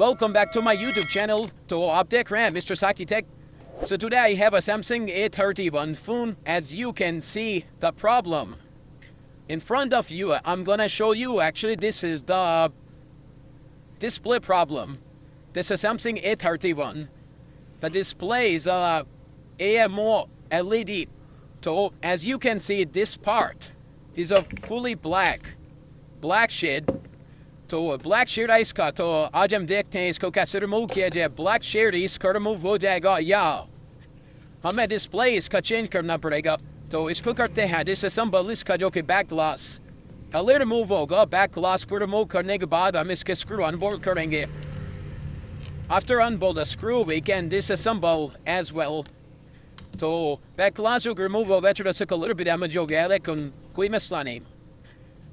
Welcome back to my YouTube channel, to Update Ram, Mr. Saki Tech. So today I have a Samsung A31 phone. As you can see the problem in front of you, I'm gonna show you. Actually, this is the display problem. This is Samsung A31. The display is AMOLED. So as you can see, this part is of fully black shade. तो black shade है इसका, तो आज हम देखते हैं इसको कैसे रिमूव किया जाए. ब्लैक शेड इसका रिमूव हो जाएगा या हमें डिस्प्ले इसका चेंज करना पड़ेगा. तो इसको करते हैं डिसअसेंबल इसका, जो कि बैक ग्लास पहले रिमूव होगा. बैक ग्लास को रिमूव करने के बाद हम इसके स्क्रू अनबोल्ट करेंगे. After unbolt the screw we can disassemble as well. तो बैक ग्लास जो रिमूव हो गया, थोड़ा लिटिल बिट डैमेज हो गया, लेकिन कोई मसला नहीं.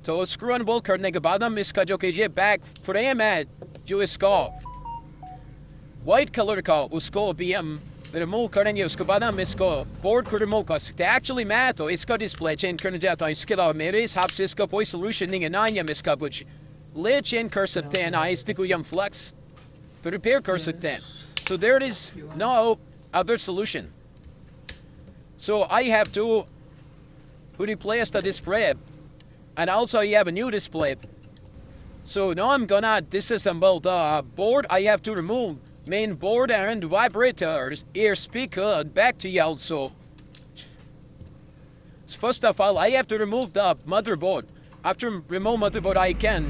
तो स्क्रू अनबोल्ट करने के बाद हम इसका जो कि ये बैक फ्रेम है, जो इसका वाइट कलर का, उसको भी हम रिमूव करेंगे. उसके बाद हम इसको बोर्ड को रिमूव कर सकते हैं. एक्चुअली मैं तो इसका डिस्प्ले चेंज करने जाता हूँ. इसके अलावा मेरे हिसाब से इसका कोई सोल्यूशन नहीं है. ना हम इसका कुछ ले चेंज कर सकते हैं, ना इसकी कोई हम फ्लक्स रिपेयर कर सकते हैं. So there is no other solution. So I have to replace the display. And also you have a new display. So now I'm gonna disassemble the board. I have to remove main board and vibrators, ear speaker, and battery also. So first of all, I have to remove the motherboard. After remove motherboard, I can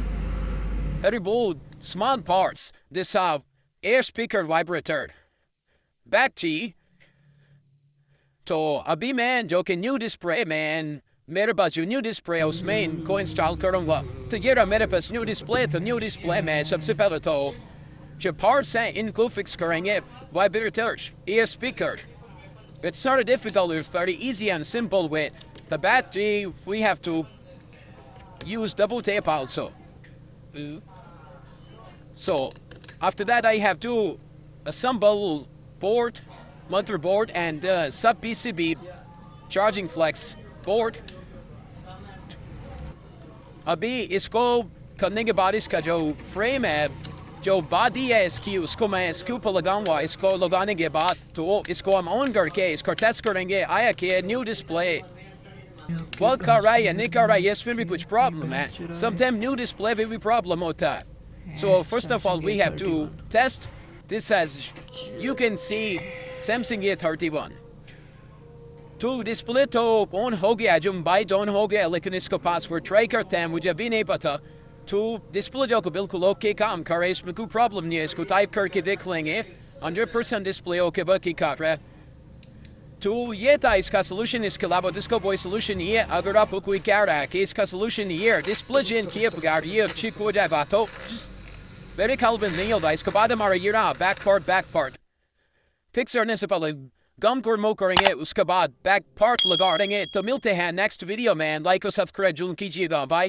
remove small parts. This air speaker vibrator, battery. तो अभी मैं जो कि new display में मेरे पास जो new display है उसमें इनको इंस्टॉल करूँगा. तो ये रहा मेरे पास न्यू डिस्प्ले. तो न्यू डिस्प्ले में सबसे पहले तो जो पार्ट्स हैं इनको फिक्स करेंगे. Vibrators, ear speaker. It's not a difficult, it's very easy and simple way. The battery, we have to use double tape also. So after that I have to assemble board, motherboard and sub PCB charging flex board. अभी इसको करने के बाद इसका जो frame है, जो body है इसकी, उसको मैं इसके ऊपर लगाऊंगा. इसको लगाने के बाद तो इसको हम ऑन करके इसको टेस्ट करेंगे. आया कि न्यू डिस्प्ले वर्क कर रहा है या नहीं कर रहा है, इसमें भी कुछ प्रॉब्लम है. समटाइम न्यू डिस्प्ले में भी प्रॉब्लम होता है. So first of all we have to test this. As you can see, Samsung A31 तो डिस्प्ले तो ऑन हो गया, जो बाइट ऑन हो गया, लेकिन इसको पासवर्ड ट्राई करते हैं. मुझे अभी नहीं पता. तो डिस्प्ले जो को बिल्कुल ओके काम कर रहा है, इसमें कोई प्रॉब्लम नहीं है. इसको टाइप करके देख लेंगे. 100% डिस्प्ले ओके वर्क कर रहा है. तो ये था इसका सोल्यूशन. इसके अलावा इसका कोई सोल्यूशन नहीं है. अगर आपको कोई कह रहा है कि इसका सोल्यूशन ये है, डिस्प्ले चेंज किए बगैर ये ठीक हो जाएगा, तो मेरे ख्याल में नहीं होगा. इसके बाद हमारा ये रहा बैक पार्ट फिक्स करने से पहले गम को रिमूव करेंगे. उसके बाद बैक पार्ट लगा देंगे. तो मिलते हैं नेक्स्ट वीडियो में. लाइक और सब्सक्राइब जरूर कीजिएगा. बाय.